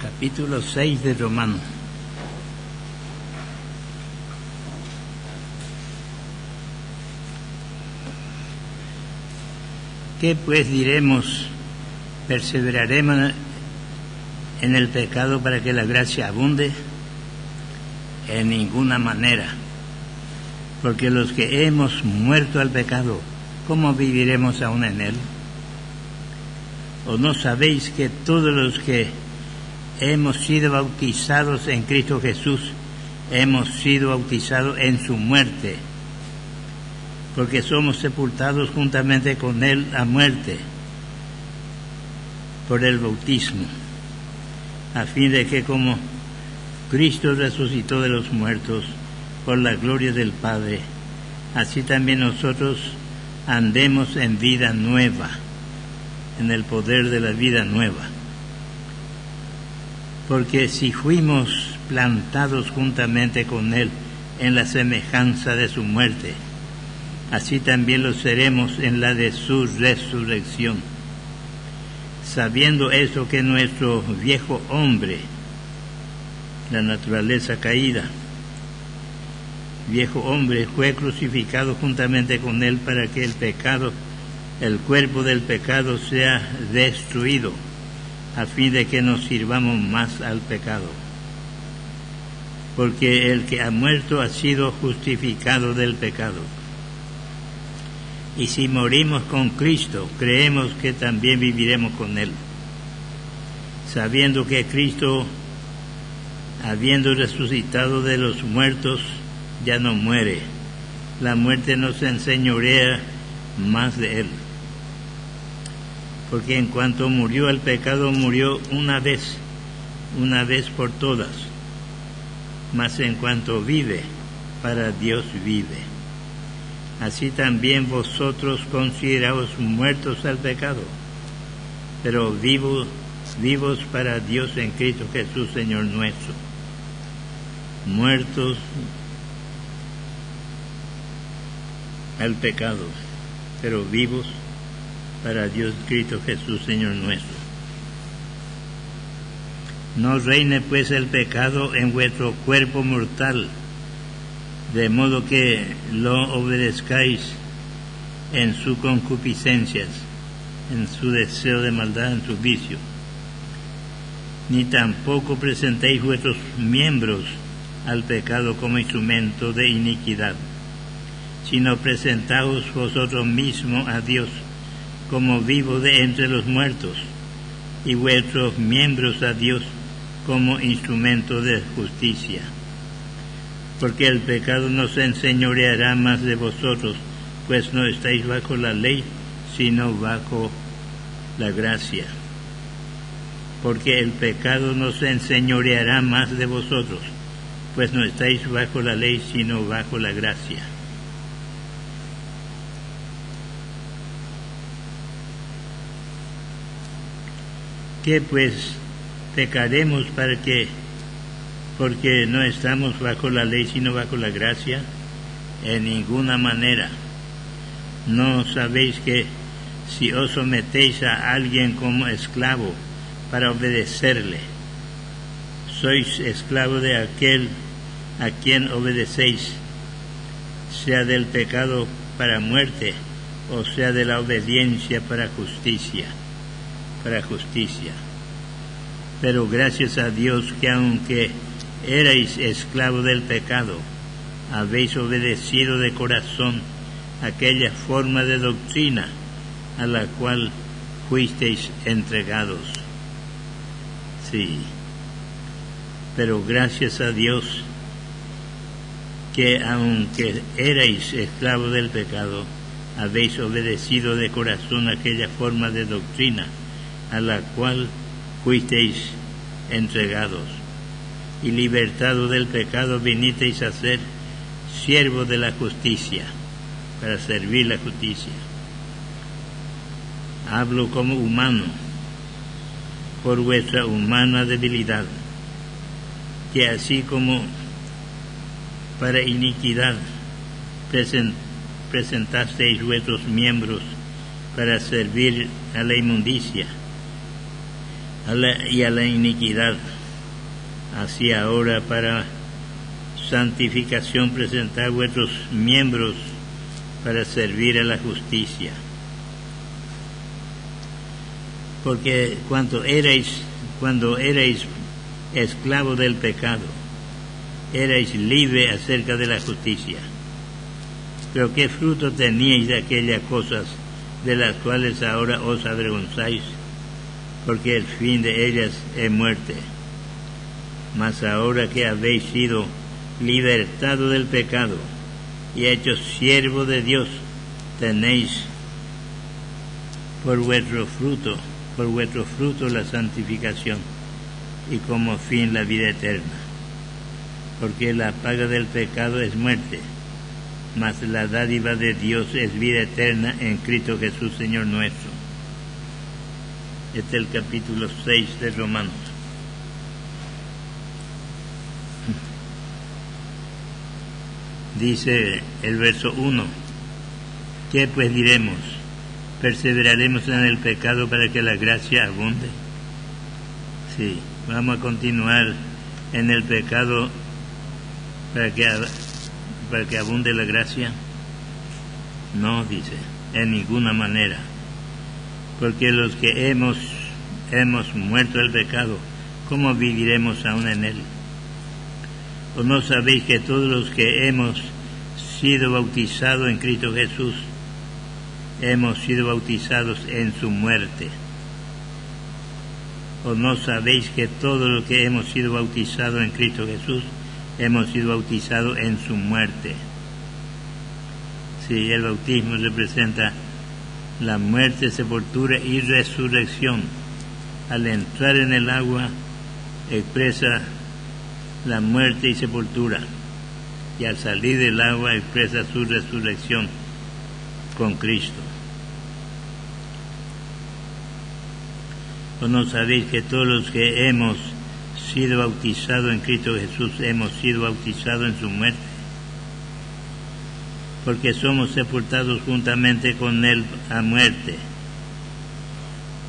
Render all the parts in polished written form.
Capítulo 6 de Romanos. ¿Qué pues diremos? ¿Perseveraremos en el pecado para que la gracia abunde? En ninguna manera. Porque los que hemos muerto al pecado, ¿cómo viviremos aún en él? ¿O no sabéis que todos los que hemos sido bautizados en Cristo Jesús, hemos sido bautizados en su muerte? Porque somos sepultados juntamente con él a muerte por el bautismo, a fin de que como Cristo resucitó de los muertos por la gloria del Padre, así también nosotros andemos en vida nueva, en el poder de la vida nueva. Porque si fuimos plantados juntamente con él en la semejanza de su muerte, así también lo seremos en la de su resurrección. Sabiendo eso, que nuestro viejo hombre, la naturaleza caída, viejo hombre, fue crucificado juntamente con él para que el pecado, el cuerpo del pecado sea destruido, a fin de que nos sirvamos más al pecado. Porque el que ha muerto ha sido justificado del pecado. Y si morimos con Cristo, creemos que también viviremos con él, sabiendo que Cristo, habiendo resucitado de los muertos, ya no muere. La muerte no se enseñorea más de él. Porque en cuanto murió el pecado, murió una vez por todas. Mas en cuanto vive, para Dios vive. Así también vosotros consideraos muertos al pecado, pero vivos para Dios en Cristo Jesús, Señor nuestro. Muertos al pecado, pero vivos para Dios Cristo Jesús, Señor nuestro. No reine pues el pecado en vuestro cuerpo mortal, de modo que lo obedezcáis en sus concupiscencias, en su deseo de maldad, en su vicio. Ni tampoco presentéis vuestros miembros al pecado como instrumento de iniquidad, sino presentaos vosotros mismos a Dios como vivos de entre los muertos, y vuestros miembros a Dios como instrumento de justicia. Porque el pecado no se enseñoreará más de vosotros, pues no estáis bajo la ley, sino bajo la gracia. Porque el pecado no se enseñoreará más de vosotros, pues no estáis bajo la ley, sino bajo la gracia. ¿Qué pues pecaremos porque no estamos bajo la ley sino bajo la gracia? En ninguna manera. ¿No sabéis que si os sometéis a alguien como esclavo para obedecerle, sois esclavo de aquel a quien obedecéis, sea del pecado para muerte, o sea de la obediencia para justicia? Pero gracias a Dios que aunque erais esclavos del pecado, habéis obedecido de corazón aquella forma de doctrina a la cual fuisteis entregados. Sí, pero gracias a Dios que aunque erais esclavos del pecado, habéis obedecido de corazón aquella forma de doctrina a la cual fuisteis entregados, y libertados del pecado vinisteis a ser siervos de la justicia, para servir la justicia. Hablo como humano, por vuestra humana debilidad, que así como para iniquidad presentasteis vuestros miembros para servir a la inmundicia, y a la iniquidad, así ahora para santificación presentad vuestros miembros para servir a la justicia. Porque cuando erais esclavos del pecado, erais libres acerca de la justicia. Pero ¿qué fruto teníais de aquellas cosas de las cuales ahora os avergonzáis? Porque el fin de ellas es muerte. Mas ahora que habéis sido libertados del pecado y hechos siervos de Dios, tenéis por vuestro fruto la santificación y como fin la vida eterna. Porque la paga del pecado es muerte, mas la dádiva de Dios es vida eterna en Cristo Jesús Señor nuestro. Este es el capítulo 6 de Romanos. Dice el verso 1: ¿qué pues diremos? ¿Perseveraremos en el pecado para que la gracia abunde? Sí, vamos a continuar en el pecado para que abunde la gracia. No, dice, en ninguna manera. Porque los que hemos muerto al pecado, ¿cómo viviremos aún en él? ¿O no sabéis que todos los que hemos sido bautizados en Cristo Jesús, hemos sido bautizados en su muerte? ¿O no sabéis que todos los que hemos sido bautizados en Cristo Jesús, hemos sido bautizados en su muerte? Sí, el bautismo representa la muerte, sepultura y resurrección. Al entrar en el agua expresa la muerte y sepultura, y al salir del agua expresa su resurrección con Cristo. ¿O no sabéis que todos los que hemos sido bautizados en Cristo Jesús hemos sido bautizados en su muerte? Porque somos sepultados juntamente con Él a muerte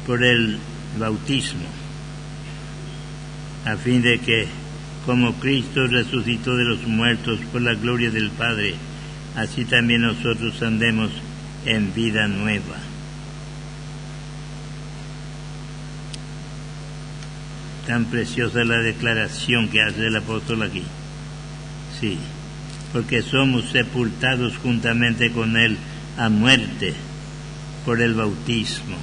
por el bautismo, a fin de que, como Cristo resucitó de los muertos por la gloria del Padre, así también nosotros andemos en vida nueva. Tan preciosa la declaración que hace el apóstol aquí. Sí, porque somos sepultados juntamente con Él a muerte por el bautismo.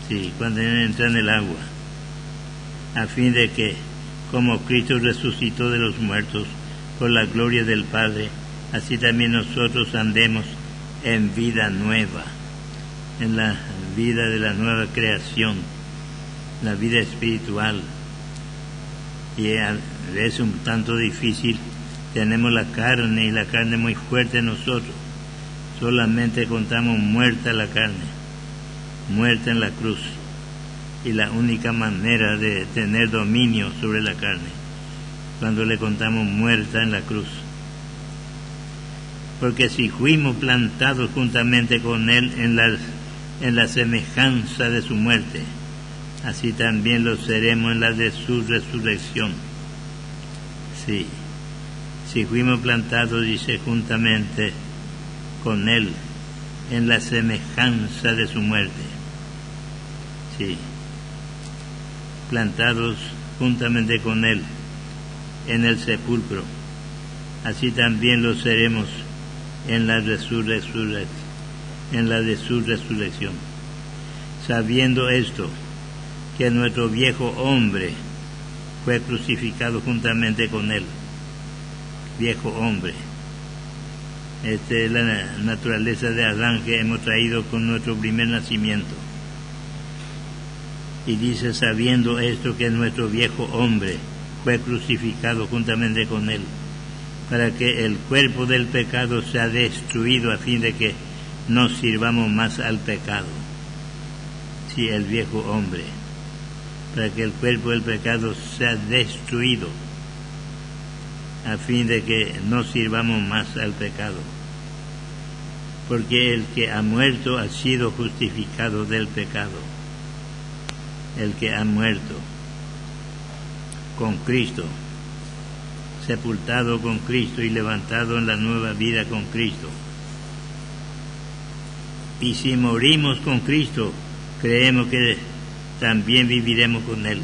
Sí, cuando entra en el agua, a fin de que, como Cristo resucitó de los muertos por la gloria del Padre, así también nosotros andemos en vida nueva, en la vida de la nueva creación, la vida espiritual. Y es un tanto difícil, tenemos la carne y la carne muy fuerte en nosotros, solamente contamos muerta la carne, muerta en la cruz, y la única manera de tener dominio sobre la carne, cuando le contamos muerta en la cruz. Porque si fuimos plantados juntamente con Él en la semejanza de su muerte, así también lo seremos en la de su resurrección. Sí, si fuimos plantados, dice, juntamente con Él en la semejanza de su muerte. Sí, plantados juntamente con Él en el sepulcro, así también lo seremos en la de su resurrección. Sabiendo esto, que nuestro viejo hombre fue crucificado juntamente con Él. Viejo hombre. Esta es la naturaleza de Adán que hemos traído con nuestro primer nacimiento. Y dice, sabiendo esto, que nuestro viejo hombre fue crucificado juntamente con Él, para que el cuerpo del pecado sea destruido, a fin de que no sirvamos más al pecado. Sí, el viejo hombre, para que el cuerpo del pecado sea destruido, a fin de que no sirvamos más al pecado. Porque el que ha muerto ha sido justificado del pecado. el que ha muerto con Cristo, sepultado con Cristo y levantado en la nueva vida con Cristo. Y si morimos con Cristo, creemos que también viviremos con Él,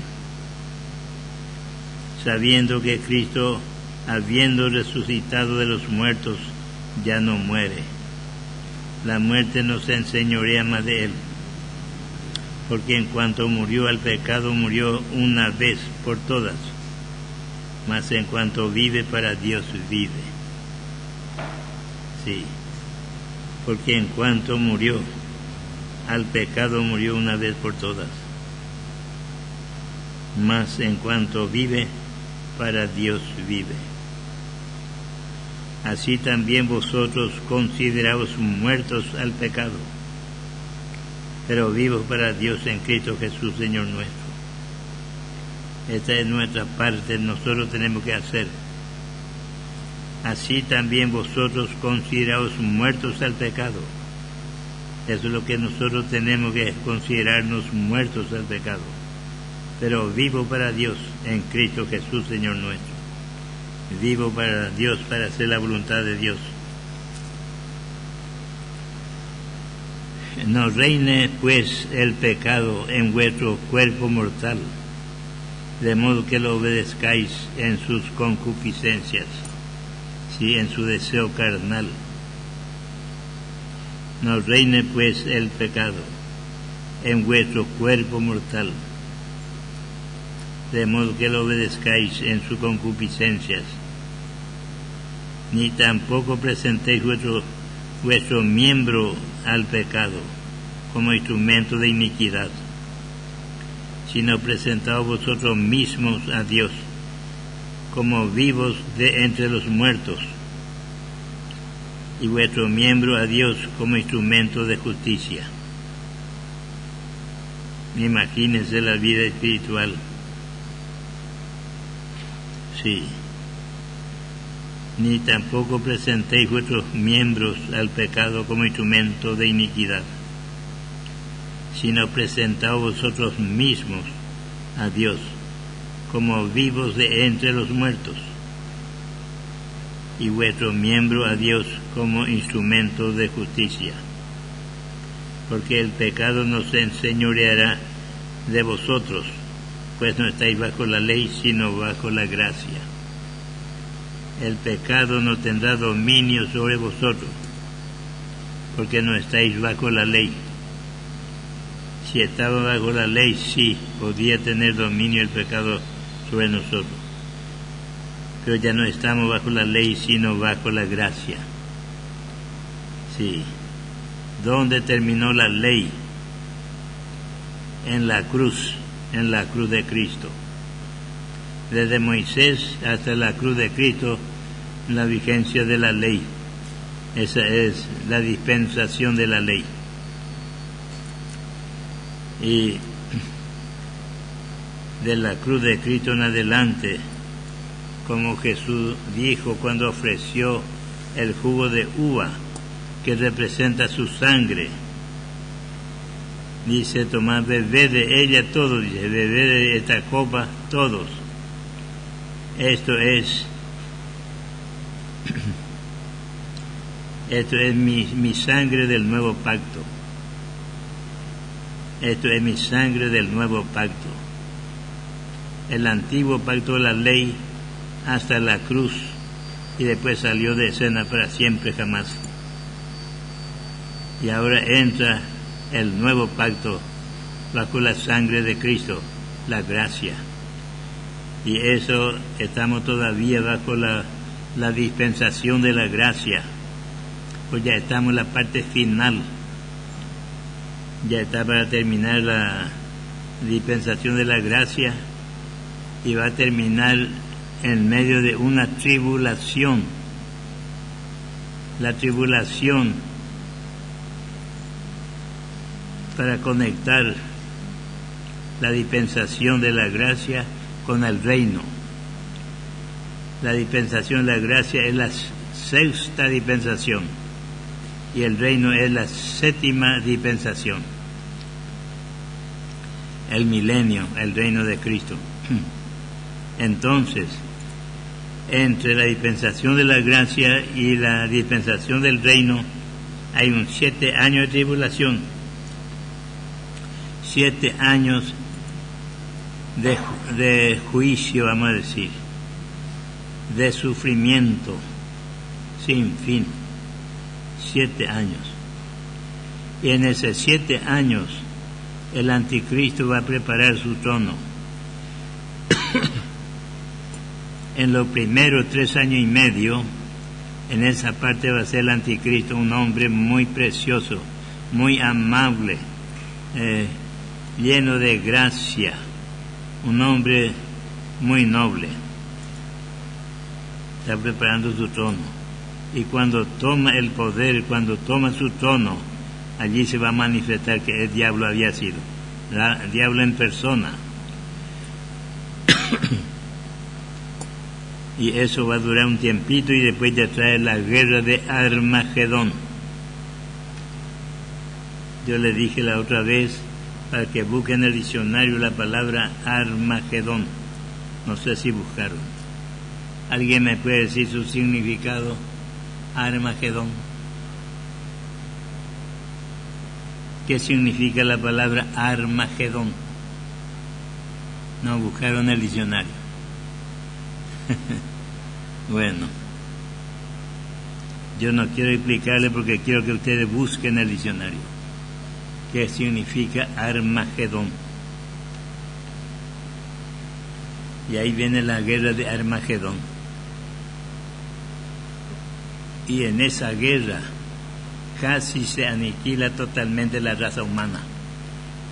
sabiendo que Cristo, habiendo resucitado de los muertos, ya no muere. La muerte no se enseñorea más de Él, porque en cuanto murió al pecado, murió una vez por todas, mas en cuanto vive para Dios, vive. Sí, porque en cuanto murió al pecado, murió una vez por todas, mas en cuanto vive para Dios, vive. Así también vosotros consideraos muertos al pecado, pero vivos para Dios en Cristo Jesús, Señor nuestro. Esta es nuestra parte, nosotros tenemos que hacer. Así también vosotros consideraos muertos al pecado. Eso es lo que nosotros tenemos que considerarnos muertos al pecado, pero vivo para Dios en Cristo Jesús, Señor nuestro. Vivo para Dios, para hacer la voluntad de Dios. No reine pues el pecado en vuestro cuerpo mortal, de modo que lo obedezcáis en sus concupiscencias, sí, en su deseo carnal. No reine pues el pecado en vuestro cuerpo mortal, de modo que lo obedezcáis en sus concupiscencias, ni tampoco presentéis vuestro miembro al pecado como instrumento de iniquidad, sino presentaos vosotros mismos a Dios como vivos de entre los muertos, y vuestro miembro a Dios como instrumento de justicia. Imagínense la vida espiritual. Sí. Ni tampoco presentéis vuestros miembros al pecado como instrumento de iniquidad, sino presentaos vosotros mismos a Dios como vivos de entre los muertos, y vuestro miembro a Dios como instrumento de justicia. Porque el pecado no se enseñoreará de vosotros, pues no estáis bajo la ley, sino bajo la gracia. El pecado no tendrá dominio sobre vosotros, porque no estáis bajo la ley. Si estaba bajo la ley, sí, podía tener dominio el pecado sobre nosotros. Pero ya no estamos bajo la ley, sino bajo la gracia. Sí. ¿Dónde terminó la ley? En la cruz de Cristo. Desde Moisés hasta la cruz de Cristo, la vigencia de la ley. Esa es la dispensación de la ley. Y de la cruz de Cristo en adelante, como Jesús dijo cuando ofreció el jugo de uva, que representa su sangre, dice: tomad, bebed de ella todos, dice, bebed de esta copa todos. Esto es mi sangre del nuevo pacto. Esto es mi sangre del nuevo pacto. El antiguo pacto de la ley hasta la cruz, y después salió de escena para siempre jamás. Y ahora entra el nuevo pacto bajo la sangre de Cristo, la gracia. Y eso, estamos todavía bajo la dispensación de la gracia, pues ya estamos en la parte final. Ya está para terminar la dispensación de la gracia, y va a terminar en medio de una tribulación. La tribulación para conectar la dispensación de la gracia con el reino. La dispensación de la gracia es la sexta dispensación y el reino es la séptima dispensación. el milenio, el reino de Cristo. Entonces, entre la dispensación de la gracia y la dispensación del reino hay un 7 años de tribulación, 7 años de juicio, vamos a decir, de sufrimiento sin fin, 7 años. Y en esos 7 años el anticristo va a preparar su trono. En los primeros 3 años y medio, en esa parte va a ser el anticristo un hombre muy precioso, muy amable, lleno de gracia, un hombre muy noble. Está preparando su trono. Y cuando toma el poder, cuando toma su trono, allí se va a manifestar que el diablo había sido, el diablo en persona. Y eso va a durar un tiempito y después ya trae la guerra de Armagedón. Yo le dije la otra vez para que busquen en el diccionario la palabra Armagedón. No sé si buscaron. ¿Alguien me puede decir su significado? Armagedón. ¿Qué significa la palabra Armagedón? No buscaron el diccionario. Bueno, yo no quiero explicarle porque quiero que ustedes busquen el diccionario. ¿Qué significa Armagedón? Y ahí viene la guerra de Armagedón. Y en esa guerra casi se aniquila totalmente la raza humana.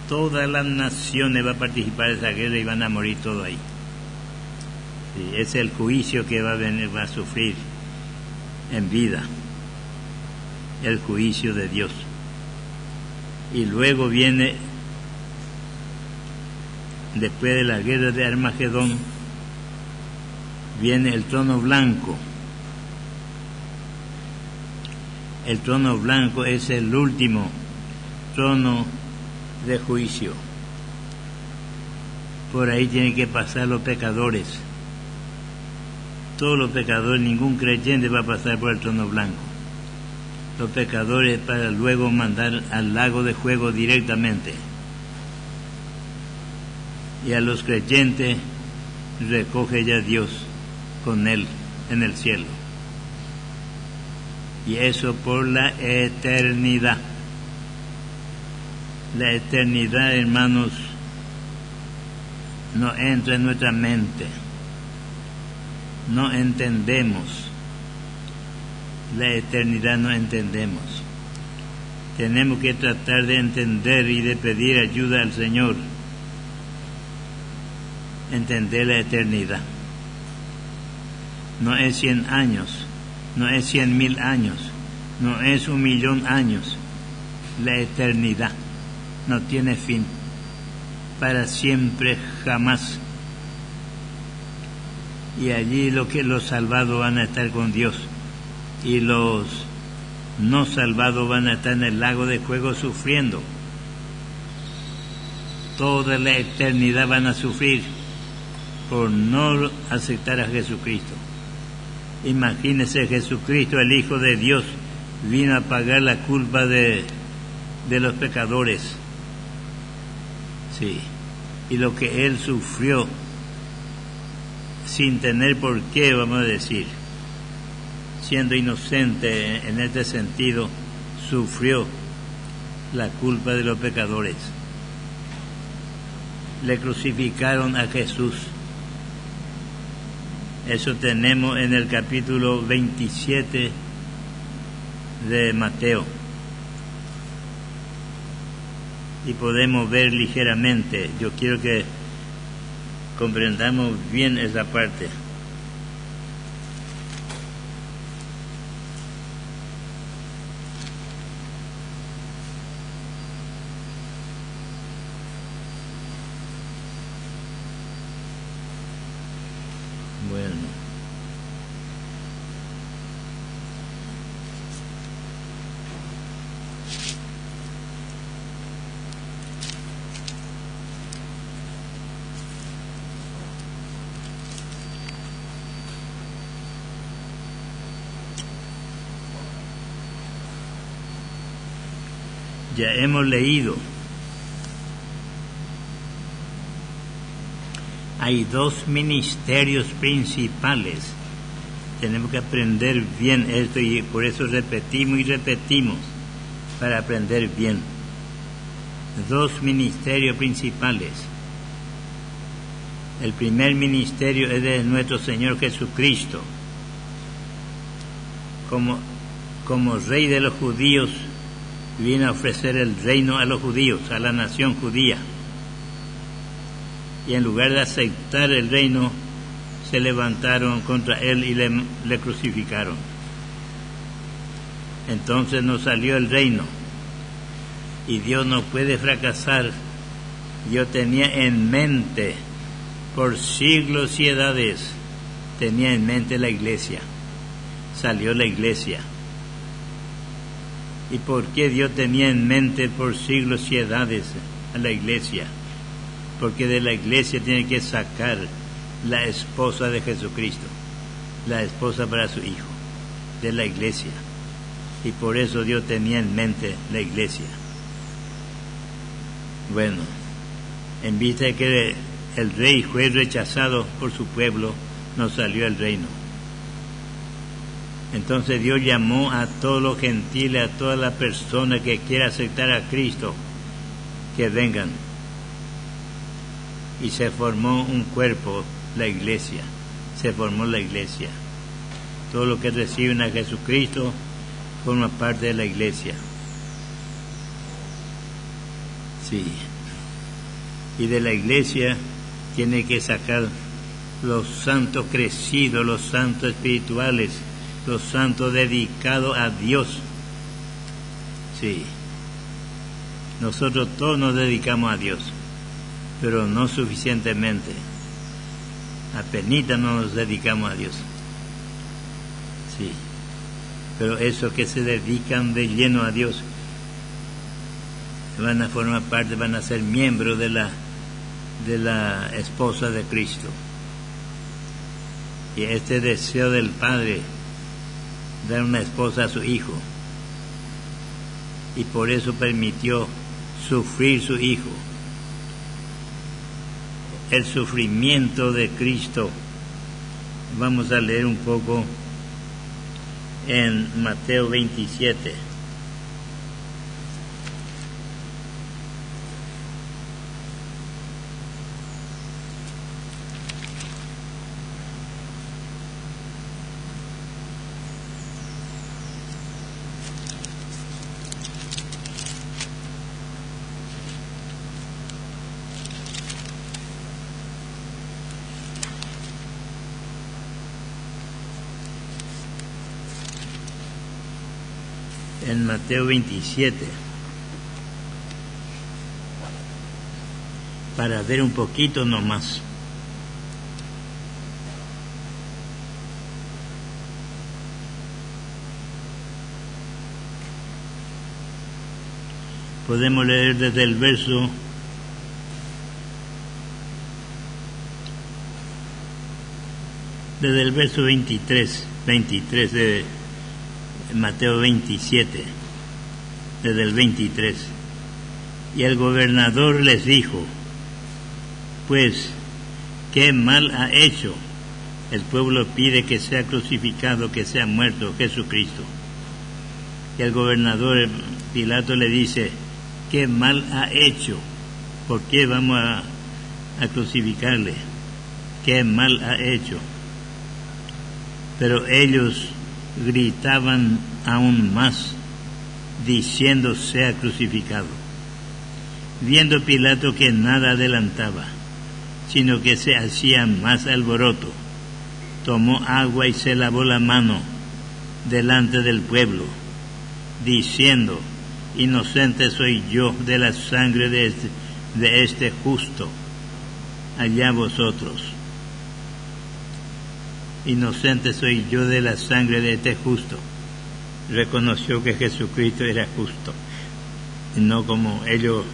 Todas las naciones van a participar en esa guerra y van a morir todos ahí. Sí, es el juicio que va a sufrir en vida, el juicio de Dios. Y luego viene, después de la guerra de Armagedón, viene el trono blanco. El trono blanco es el último trono de juicio. Por ahí tienen que pasar los pecadores. Todos los pecadores, ningún creyente va a pasar por el trono blanco. Los pecadores para luego mandar al lago de fuego directamente. Y a los creyentes recoge ya Dios con él en el cielo. Y eso por la eternidad. La eternidad, hermanos, no entra en nuestra mente. No entendemos. La eternidad no entendemos. Tenemos que tratar de entender y de pedir ayuda al Señor. Entender la eternidad. No es 100 años, no es 100,000 años, no es 1,000,000 años. La eternidad no tiene fin. Para siempre, jamás. Y allí los salvados van a estar con Dios y los no salvados van a estar en el lago de fuego sufriendo. Toda la eternidad van a sufrir por no aceptar a Jesucristo. Imagínese, Jesucristo, el Hijo de Dios, vino a pagar la culpa de los pecadores. Sí, y lo que Él sufrió sin tener por qué, vamos a decir, siendo inocente en este sentido, sufrió la culpa de los pecadores. Le crucificaron a Jesús. Eso tenemos en el capítulo 27 de Mateo. Y podemos ver ligeramente. Yo quiero que comprendamos bien esa parte. Bueno. Ya hemos leído. Hay dos ministerios principales. Tenemos que aprender bien esto y por eso repetimos y repetimos, para aprender bien. Dos ministerios principales. El primer ministerio es de nuestro Señor Jesucristo. Como Rey de los judíos, vino a ofrecer el reino a los judíos, a la nación judía. Y en lugar de aceptar el reino, se levantaron contra él y le crucificaron. Entonces no salió el reino. Y Dios no puede fracasar. Yo tenía en mente, por siglos y edades, tenía en mente la iglesia. Salió la iglesia. ¿Y por qué Dios tenía en mente por siglos y edades a la iglesia? Porque de la iglesia tiene que sacar la esposa de Jesucristo, la esposa para su hijo, de la iglesia. Y por eso Dios tenía en mente la iglesia. Bueno, en vista de que el rey fue rechazado por su pueblo, no salió el reino. Entonces Dios llamó a todos los gentiles, a toda la persona que quiera aceptar a Cristo, que vengan. Y se formó un cuerpo, la iglesia. Se formó la iglesia. Todo lo que reciben a Jesucristo forma parte de la iglesia. Sí. Y de la iglesia tiene que sacar los santos crecidos, los santos espirituales, los santos dedicados a Dios. Sí. Nosotros todos nos dedicamos a Dios, pero no suficientemente. Apenita no nos dedicamos a Dios. Sí. Pero esos que se dedican de lleno a Dios van a formar parte, van a ser miembros de la esposa de Cristo. Y este deseo del Padre, dar una esposa a su hijo, y por eso permitió sufrir su hijo. El sufrimiento de Cristo, vamos a leer un poco en Mateo 27. En Mateo 27, para ver un poquito nomás. Podemos leer desde el verso 23 de Mateo 27, desde el 23. Y el gobernador les dijo: pues, ¿qué mal ha hecho? El pueblo pide que sea crucificado, que sea muerto Jesucristo. Y el gobernador Pilato le dice: ¿qué mal ha hecho? ¿Por qué vamos a crucificarle? ¿Qué mal ha hecho? Pero ellos gritaban aún más, diciendo: sea crucificado. Viendo Pilato que nada adelantaba, sino que se hacía más alboroto, tomó agua y se lavó la mano delante del pueblo, diciendo: inocente soy yo de la sangre de este justo, allá vosotros. Inocente soy yo de la sangre de este justo. Reconoció que Jesucristo era justo, no como ellos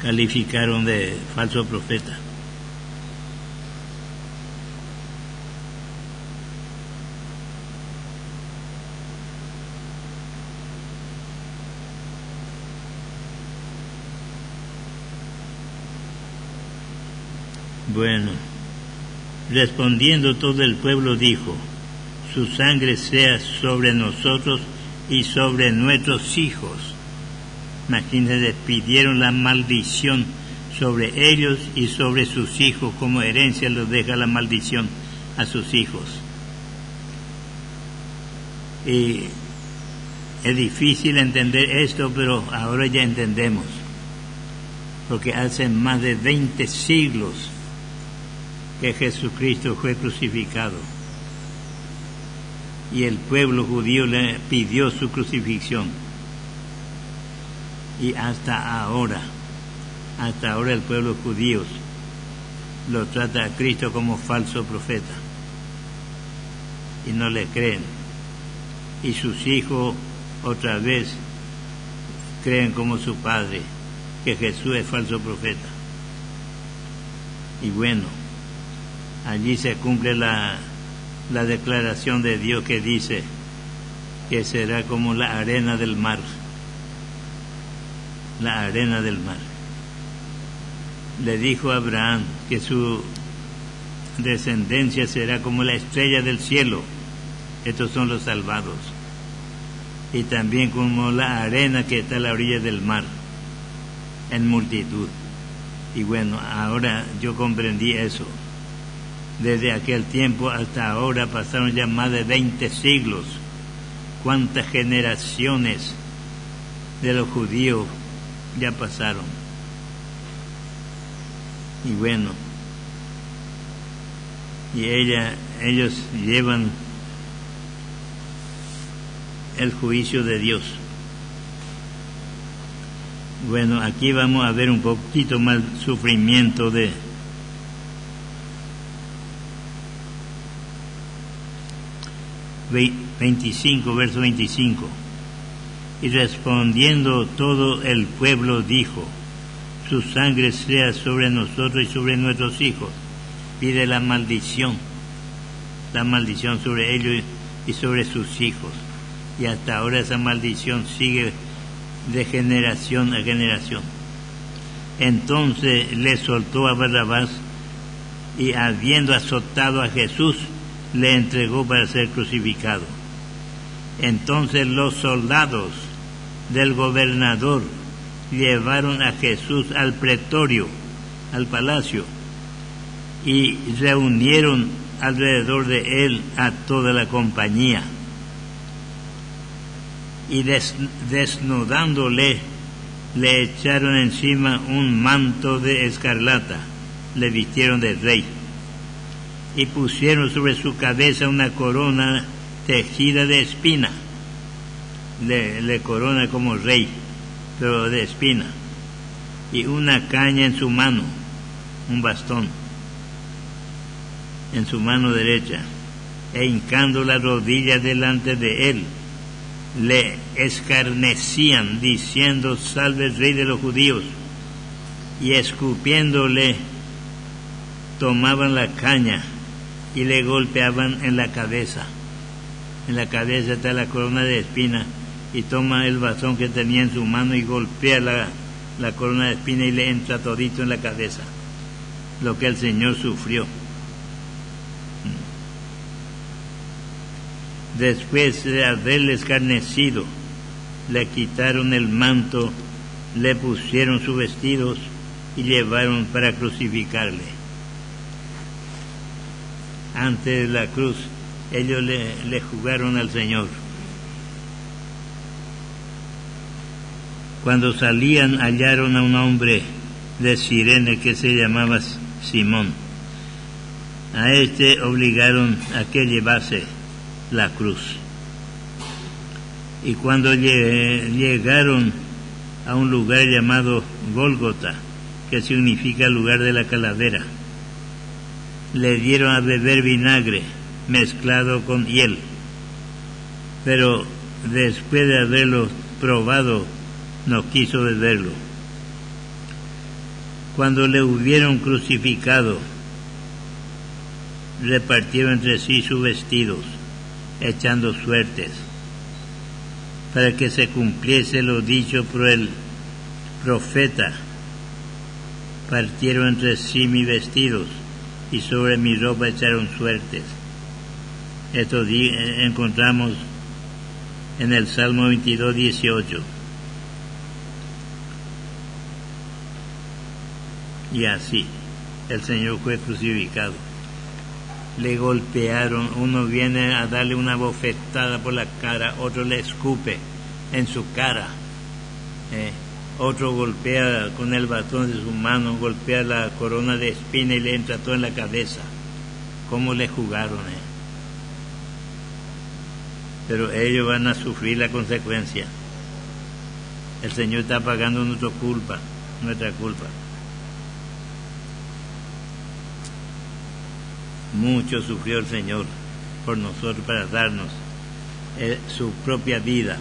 calificaron de falso profeta. Bueno, respondiendo todo el pueblo dijo: su sangre sea sobre nosotros y sobre nuestros hijos. Imagínense, pidieron la maldición sobre ellos y sobre sus hijos, como herencia los deja la maldición a sus hijos. Y es difícil entender esto, pero ahora ya entendemos, porque hace más de 20 siglos que Jesucristo fue crucificado y el pueblo judío le pidió su crucifixión, y hasta ahora el pueblo judío lo trata a Cristo como falso profeta y no le creen, y sus hijos otra vez creen como su padre que Jesús es falso profeta. Y bueno, allí se cumple la declaración de Dios que dice que será como la arena del mar. La arena del mar. Le dijo a Abraham que su descendencia será como la estrella del cielo. Estos son los salvados. Y también como la arena que está a la orilla del mar, en multitud. Y bueno, ahora yo comprendí eso. Desde aquel tiempo hasta ahora pasaron ya más de 20 siglos. ¿Cuántas generaciones de los judíos ya pasaron? Y bueno, y ellos llevan el juicio de Dios. Bueno, aquí vamos a ver un poquito más sufrimiento de verso 25. Y respondiendo todo el pueblo dijo: su sangre sea sobre nosotros y sobre nuestros hijos. Pide la maldición sobre ellos y sobre sus hijos. Y hasta ahora esa maldición sigue de generación a generación. Entonces le soltó a Barrabás, y habiendo azotado a Jesús, le entregó para ser crucificado. Entonces los soldados del gobernador llevaron a Jesús al pretorio, al palacio, y reunieron alrededor de él a toda la compañía, y desnudándole le echaron encima un manto de escarlata, le vistieron de rey, y pusieron sobre su cabeza una corona tejida de espina. Le corona como rey, pero de espina, y una caña en su mano, un bastón en su mano derecha, e hincando la rodilla delante de él, le escarnecían diciendo: salve el rey de los judíos. Y escupiéndole tomaban la caña y le golpeaban en la cabeza. En la cabeza está la corona de espina, y toma el bastón que tenía en su mano y golpea la corona de espina y le entra todito en la cabeza, lo que el Señor sufrió. Después de haberle escarnecido, le quitaron el manto, le pusieron sus vestidos y llevaron para crucificarle. Antes de la cruz, ellos le jugaron al Señor. Cuando salían, hallaron a un hombre de Cirene que se llamaba Simón. A este obligaron a que llevase la cruz. Y cuando llegaron a un lugar llamado Gólgota, que significa lugar de la calavera, le dieron a beber vinagre mezclado con hiel, pero después de haberlo probado no quiso beberlo. Cuando le hubieron crucificado, repartieron entre sí sus vestidos, echando suertes, para que se cumpliese lo dicho por el profeta partieron entre sí mis vestidos y sobre mi ropa echaron suertes. Esto encontramos en el Salmo 22, 18. Y así, el Señor fue crucificado. Le golpearon, uno viene a darle una bofetada por la cara, otro le escupe en su cara, otro golpea con el bastón de su mano, golpea la corona de espina y le entra todo en la cabeza. ¿Cómo le jugaron? Pero ellos van a sufrir la consecuencia. El Señor está pagando nuestra culpa. Mucho sufrió el Señor por nosotros para darnos su propia vida.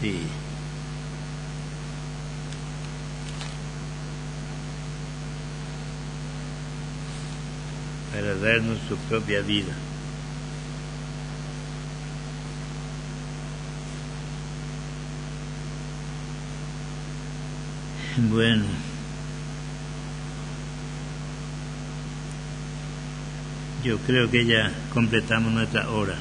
Sí. Para darnos su propia vida. Bueno, yo creo que ya completamos nuestra hora.